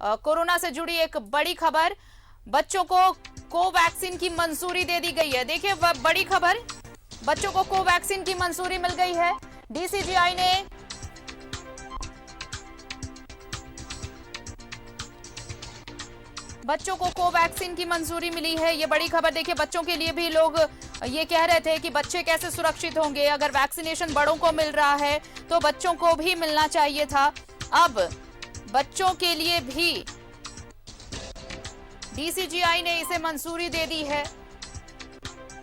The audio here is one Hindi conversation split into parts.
कोरोना से जुड़ी एक बड़ी खबर, बच्चों को कोवैक्सीन की मंजूरी दे दी गई है। देखिए बड़ी खबर, बच्चों को कोवैक्सीन की मंजूरी मिल गई है। डीसीजीआई ने बच्चों को कोवैक्सीन की मंजूरी मिली है, ये बड़ी खबर। देखिए बच्चों के लिए भी लोग ये कह रहे थे कि बच्चे कैसे सुरक्षित होंगे, अगर वैक्सीनेशन बड़ों को मिल रहा है तो बच्चों को भी मिलना चाहिए था। अब बच्चों के लिए भी डीसीजीआई ने इसे मंजूरी दे दी है।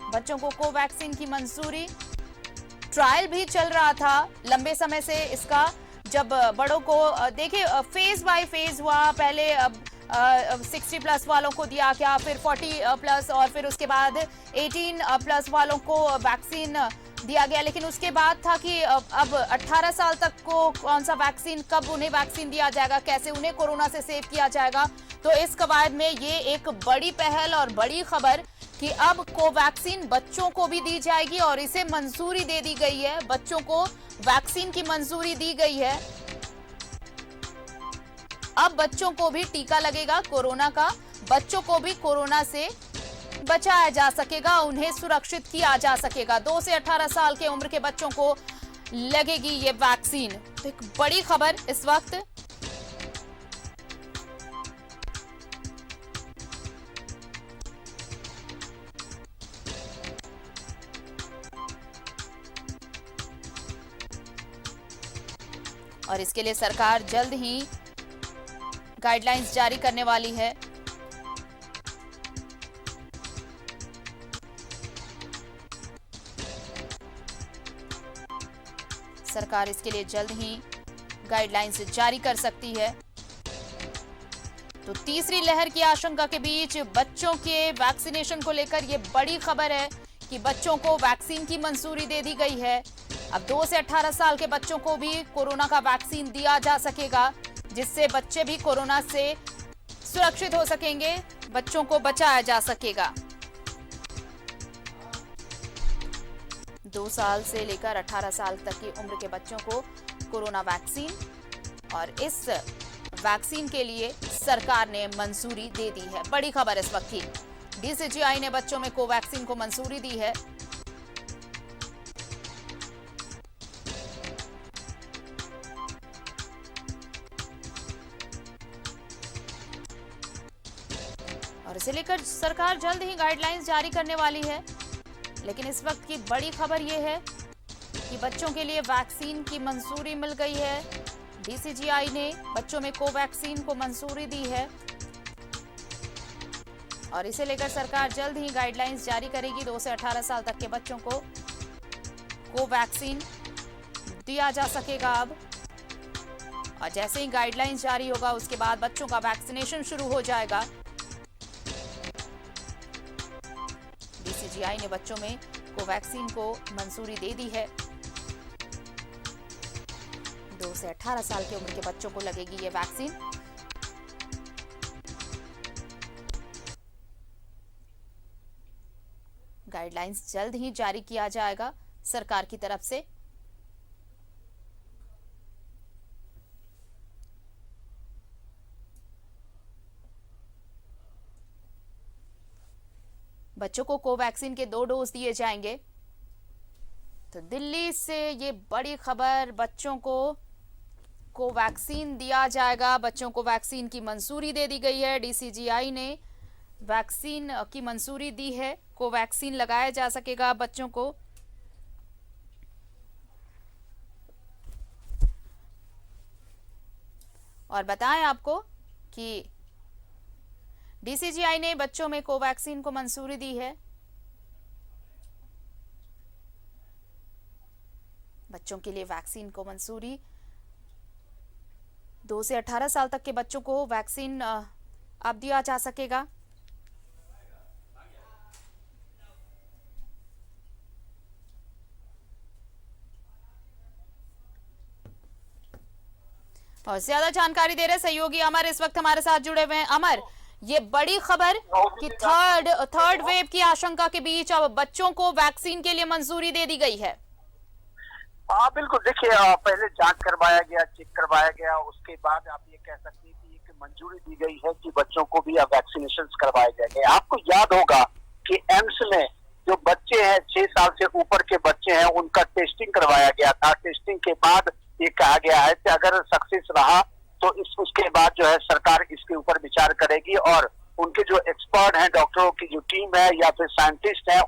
बच्चों को कोवैक्सीन की मंजूरी, ट्रायल भी चल रहा था लंबे समय से इसका। जब बड़ों को देखिए फेज बाय फेज हुआ, पहले 60 प्लस वालों को दिया गया, फिर 40 प्लस और फिर उसके बाद 18 प्लस वालों को वैक्सीन दिया गया। लेकिन उसके बाद था कि अब 18 साल तक को कौन सा वैक्सीन, कब उन्हें वैक्सीन दिया जाएगा, कैसे उन्हें कोरोना से सेव किया जाएगा। तो इस कवायद में ये एक बड़ी पहल और बड़ी खबर कि अब कोवैक्सीन बच्चों को भी दी जाएगी और इसे मंजूरी दे दी गई है। बच्चों को वैक्सीन की मंजूरी दी गई है। अब बच्चों को भी टीका लगेगा कोरोना का, बच्चों को भी कोरोना से बचाया जा सकेगा, उन्हें सुरक्षित किया जा सकेगा। 2 से 18 साल के उम्र के बच्चों को लगेगी ये वैक्सीन। तो एक बड़ी खबर इस वक्त। और इसके लिए सरकार जल्द ही गाइडलाइंस जारी करने वाली है। सरकार इसके लिए जल्द ही गाइडलाइंस जारी कर सकती है। तो तीसरी लहर की आशंका के बीच बच्चों के वैक्सीनेशन को लेकर यह बड़ी खबर है कि बच्चों को वैक्सीन की मंजूरी दे दी गई है। अब 2 से 18 साल के बच्चों को भी कोरोना का वैक्सीन दिया जा सकेगा, जिससे बच्चे भी कोरोना से सुरक्षित हो सकेंगे, बच्चों को बचाया जा सकेगा। 2 साल से लेकर 18 साल तक की उम्र के बच्चों को कोरोना वैक्सीन, और इस वैक्सीन के लिए सरकार ने मंजूरी दे दी है। बड़ी खबर इस वक्त की, डीसीजीआई ने बच्चों में कोवैक्सीन को मंजूरी दी है। और इसे लेकर सरकार जल्द ही गाइडलाइंस जारी करने वाली है। लेकिन इस वक्त की बड़ी खबर यह है कि बच्चों के लिए वैक्सीन की मंजूरी मिल गई है। डीसीजीआई ने बच्चों में कोवैक्सीन को मंजूरी दी है और इसे लेकर सरकार जल्द ही गाइडलाइंस जारी करेगी। 2 से 18 साल तक के बच्चों को कोवैक्सीन दिया जा सकेगा अब। और जैसे ही गाइडलाइंस जारी होगा उसके बाद बच्चों का वैक्सीनेशन शुरू हो जाएगा। डीसीजीआई ने बच्चों में कोवैक्सीन को मंजूरी दे दी है। 2 से 18 साल की उम्र के बच्चों को लगेगी ये वैक्सीन। गाइडलाइंस जल्द ही जारी किया जाएगा सरकार की तरफ से। बच्चों को कोवैक्सीन के 2 डोज दिए जाएंगे। तो दिल्ली से ये बड़ी खबर, बच्चों को कोवैक्सीन दिया जाएगा, बच्चों को वैक्सीन की मंजूरी दे दी गई है। डीसीजीआई ने वैक्सीन की मंजूरी दी है, कोवैक्सीन लगाया जा सकेगा बच्चों को। और बताएं आपको कि डीसीजीआई ने बच्चों में कोवैक्सीन को मंजूरी दी है। बच्चों के लिए वैक्सीन को मंजूरी, 2 से 18 साल तक के बच्चों को वैक्सीन अब दिया जा सकेगा। और ज्यादा जानकारी दे रहे सहयोगी अमर इस वक्त हमारे साथ जुड़े हुए हैं। अमर, ये बड़ी खबर कि थर्ड वेव की आशंका के बीच अब बच्चों को वैक्सीन के लिए मंजूरी दे दी गई है। हाँ बिल्कुल, देखिए पहले जांच करवाया गया, चेक करवाया गया, उसके बाद आप ये कह सकते हैं कि एक मंजूरी दी गई है कि बच्चों को भी अब वैक्सीनेशन करवाए जाएंगे। आपको याद होगा कि एम्स में जो बच्चे हैं 6 साल से ऊपर के बच्चे हैं उनका टेस्टिंग करवाया गया था। टेस्टिंग के बाद ये कहा गया है कि अगर सक्सेस रहा तो उसके बाद जो है सरकार इसके ऊपर विचार करेगी और उनके जो एक्सपर्ट हैं, डॉक्टरों की जो टीम है या फिर साइंटिस्ट हैं,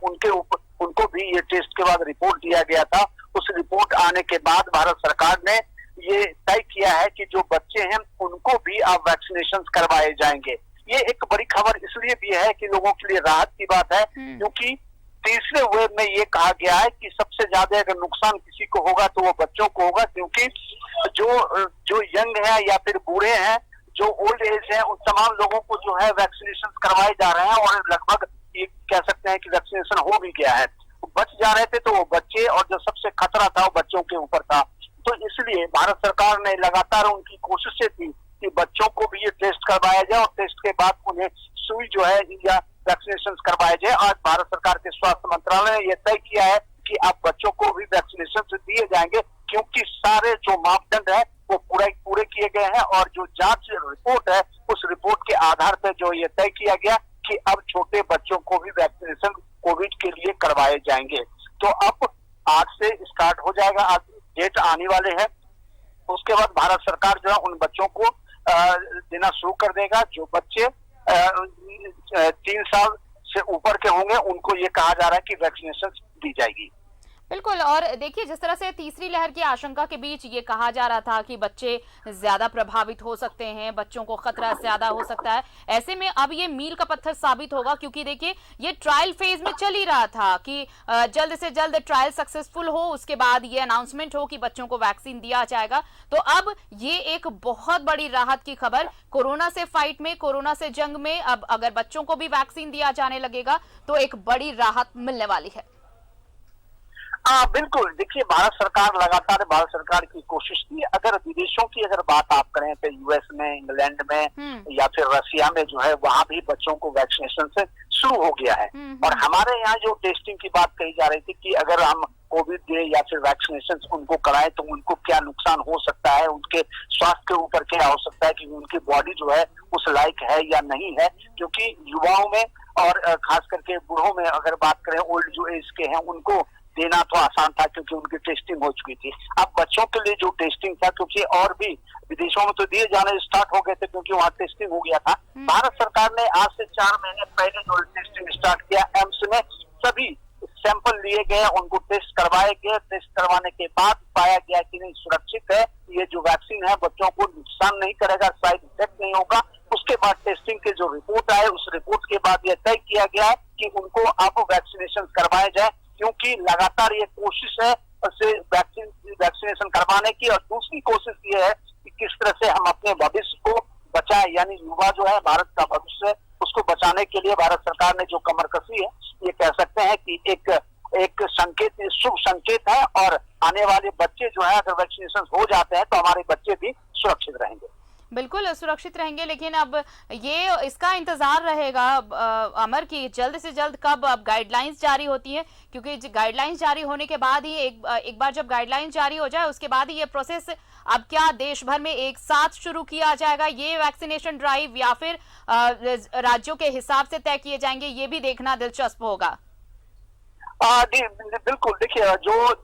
उनको भी ये टेस्ट के बाद रिपोर्ट दिया गया था। उस रिपोर्ट आने के बाद भारत सरकार ने ये तय किया है कि जो बच्चे हैं उनको भी अब वैक्सीनेशन करवाए जाएंगे। ये एक बड़ी खबर इसलिए भी है कि लोगों के लिए राहत की बात है, क्योंकि तीसरे वेव में ये कहा गया है कि सबसे ज्यादा अगर नुकसान किसी को होगा तो वो बच्चों को होगा, क्योंकि जो यंग है या फिर बूढ़े हैं, जो ओल्ड एज है, उन तमाम लोगों को जो है वैक्सीनेशन करवाए जा रहे हैं और लगभग ये कह सकते हैं कि वैक्सीनेशन हो भी गया है। बच जा रहे थे तो वो बच्चे, और जो सबसे खतरा था वो बच्चों के ऊपर था। तो इसलिए भारत सरकार ने लगातार उनकी कोशिशें थी कि बच्चों को भी ये टेस्ट करवाया जाए और टेस्ट के बाद उन्हें सुई जो है या वैक्सीनेशन करवाए जाए। आज भारत सरकार के स्वास्थ्य मंत्रालय ने यह तय किया है कि अब बच्चों को भी वैक्सीनेशन दिए जाएंगे, क्योंकि सारे जो मापदंड है वो पूरे किए गए हैं और जो जांच रिपोर्ट है उस रिपोर्ट के आधार पर जो ये तय किया गया कि अब छोटे बच्चों को भी वैक्सीनेशन कोविड के लिए करवाए जाएंगे। तो अब आज से स्टार्ट हो जाएगा, आज डेट आने वाले हैं। उसके बाद भारत सरकार जो है उन बच्चों को देना शुरू कर देगा। जो बच्चे 3 साल से ऊपर के होंगे उनको ये कहा जा रहा है कि वैक्सीनेशन दी जाएगी। बिल्कुल। और देखिए, जिस तरह से तीसरी लहर की आशंका के बीच ये कहा जा रहा था कि बच्चे ज्यादा प्रभावित हो सकते हैं, बच्चों को खतरा ज्यादा हो सकता है, ऐसे में अब ये मील का पत्थर साबित होगा, क्योंकि देखिए ये ट्रायल फेज में चल ही रहा था कि जल्द से जल्द ट्रायल सक्सेसफुल हो, उसके बाद ये अनाउंसमेंट हो कि बच्चों को वैक्सीन दिया जाएगा। तो अब ये एक बहुत बड़ी राहत की खबर कोरोना से फाइट में, कोरोना से जंग में, अब अगर बच्चों को भी वैक्सीन दिया जाने लगेगा तो एक बड़ी राहत मिलने वाली है। बिल्कुल। देखिए, भारत सरकार की कोशिश थी। अगर विदेशों की अगर बात आप करें तो यूएस में, इंग्लैंड में या फिर रशिया में जो है वहां भी बच्चों को वैक्सीनेशन से शुरू हो गया है। और हमारे यहाँ जो टेस्टिंग की बात कही जा रही थी कि अगर हम कोविड दे या फिर वैक्सीनेशन उनको कराएं तो उनको क्या नुकसान हो सकता है, उनके स्वास्थ्य के ऊपर क्या हो सकता है, कि उनकी बॉडी जो है उस लायक है या नहीं है। क्योंकि युवाओं में और खास करके बूढ़ों में अगर बात करें, ओल्ड जो एज के हैं उनको देना तो आसान था क्योंकि उनकी टेस्टिंग हो चुकी थी। अब बच्चों के लिए जो टेस्टिंग था, क्योंकि और भी विदेशों में तो दिए जाने स्टार्ट हो गए थे क्योंकि वहाँ टेस्टिंग हो गया था, भारत सरकार ने आज से 4 महीने पहले जो टेस्टिंग स्टार्ट किया, एम्स में सभी सैंपल लिए गए, उनको टेस्ट करवाए गए। टेस्ट करवाने के बाद पाया गया कि नहीं, सुरक्षित है, ये जो वैक्सीन है बच्चों को नुकसान नहीं करेगा, साइड इफेक्ट नहीं होगा। उसके बाद टेस्टिंग के जो रिपोर्ट आए, उस रिपोर्ट के बाद यह तय किया गया है कि उनको अब वैक्सीनेशन करवाए जाए, क्योंकि लगातार ये कोशिश है वैक्सीनेशन करवाने की। और दूसरी कोशिश ये है कि किस तरह से हम अपने भविष्य को बचाएं, यानी युवा जो है भारत का भविष्य, उसको बचाने के लिए भारत सरकार ने जो कमर कसी है, ये कह सकते हैं कि एक संकेत, शुभ संकेत है। और आने वाले बच्चे जो है अगर वैक्सीनेशन हो जाते हैं तो हमारे बच्चे भी सुरक्षित रहेंगे। बिल्कुल सुरक्षित रहेंगे, लेकिन अब ये इसका इंतजार रहेगा अमर की जल्द से जल्द कब अब गाइडलाइंस जारी होती है, क्योंकि गाइडलाइंस जारी होने के बाद ही एक बार जब गाइडलाइंस जारी हो जाए उसके बाद ही ये प्रोसेस अब क्या देश भर में एक साथ शुरू किया जाएगा, ये वैक्सीनेशन ड्राइव, या फिर राज्यों के हिसाब से तय किए जाएंगे, ये भी देखना दिलचस्प होगा। बिल्कुल। देखिए,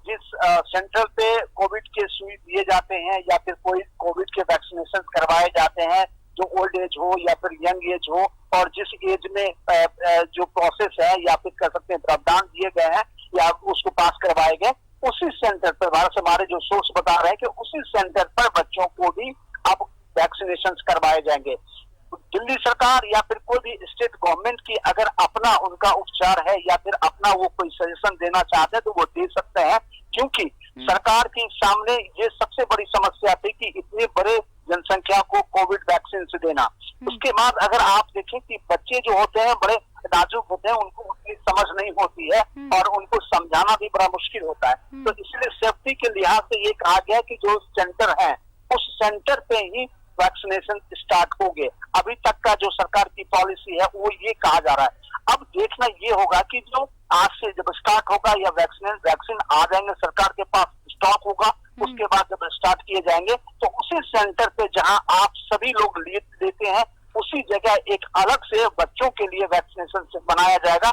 जिस सेंटर पे कोविड के सुई दिए जाते हैं या फिर कोई कोविड के वैक्सीनेशन करवाए जाते हैं, जो ओल्ड एज हो या फिर यंग एज हो, और जिस एज में जो प्रोसेस है या फिर कह सकते हैं प्रावधान दिए गए हैं या उसको पास करवाए गए, उसी सेंटर पर भारत से हमारे जो सोर्स बता रहे हैं कि उसी सेंटर पर बच्चों को भी अब वैक्सीनेशन करवाए जाएंगे। दिल्ली सरकार या फिर कोई भी स्टेट गवर्नमेंट की अगर अपना उनका उपचार है या फिर अपना वो कोई सजेशन देना चाहते हैं तो वो दे सकते हैं, क्योंकि सरकार के सामने ये सबसे बड़ी समस्या थी कि इतने बड़े जनसंख्या को कोविड वैक्सीन से देना। उसके बाद अगर आप देखें कि बच्चे जो होते हैं बड़े नाजुक होते हैं, उनको उतनी समझ नहीं होती है और उनको समझाना भी बड़ा मुश्किल होता है। तो इसलिए सेफ्टी के लिहाज से ये कहा गया कि जो सेंटर है उस सेंटर पे ही वैक्सीनेशन स्टार्ट हो गए। अभी तक का जो सरकार की पॉलिसी है वो ये कहा जा रहा है। अब देखना ये होगा कि जो आज से जब स्टार्ट होगा या वैक्सीन आ जाएंगे, सरकार के पास स्टॉक होगा, उसके बाद जब स्टार्ट किए जाएंगे तो उसी वैक्सीन सेंटर पे जहां आप सभी लोग लेते हैं, उसी जगह एक अलग से बच्चों के लिए वैक्सीनेशन बनाया जाएगा,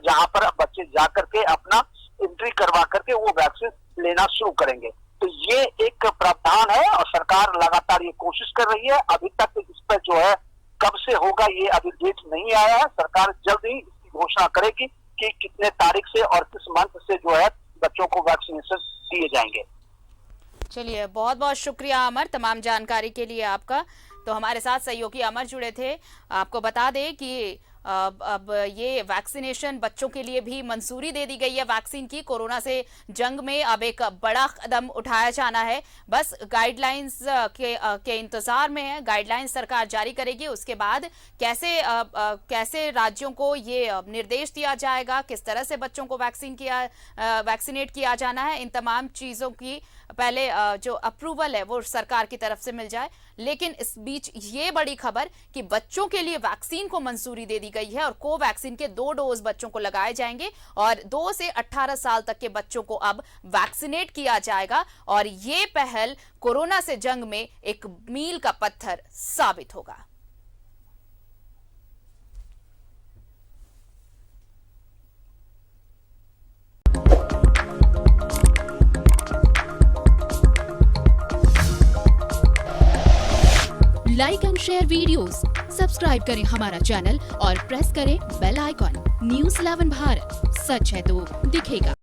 जहां पर बच्चे जाकर के अपना एंट्री करवा करके वो वैक्सीन लेना शुरू करेंगे। तो ये एक प्रावधान है और सरकार लगातार ये कोशिश कर रही है। अभी तक इस पर जो है कब से होगा ये अभी डेट नहीं आया है। सरकार जल्द ही इसकी घोषणा करेगी कि कितने तारीख से और किस मंथ से जो है बच्चों को वैक्सीनेशन दिए जाएंगे। चलिए, बहुत बहुत शुक्रिया अमर, तमाम जानकारी के लिए आपका। तो हमारे साथ सहयोगी अमर जुड़े थे। आपको बता दें कि अब ये वैक्सीनेशन बच्चों के लिए भी मंजूरी दे दी गई है वैक्सीन की। कोरोना से जंग में अब एक बड़ा कदम उठाया जाना है। बस गाइडलाइंस के इंतजार में है। गाइडलाइंस सरकार जारी करेगी, उसके बाद कैसे राज्यों को ये निर्देश दिया जाएगा, किस तरह से बच्चों को वैक्सीनेट किया जाना है, इन तमाम चीज़ों की पहले जो अप्रूवल है वो सरकार की तरफ से मिल जाए। लेकिन इस बीच ये बड़ी खबर कि बच्चों के लिए वैक्सीन को मंजूरी दे दी गई है और कोवैक्सीन के 2 डोज बच्चों को लगाए जाएंगे और 2 से 18 साल तक के बच्चों को अब वैक्सीनेट किया जाएगा। और ये पहल कोरोना से जंग में एक मील का पत्थर साबित होगा। Like and share videos, subscribe करें हमारा चैनल और प्रेस करें बेल आइकॉन। न्यूज़ 11 भारत, सच है तो दिखेगा।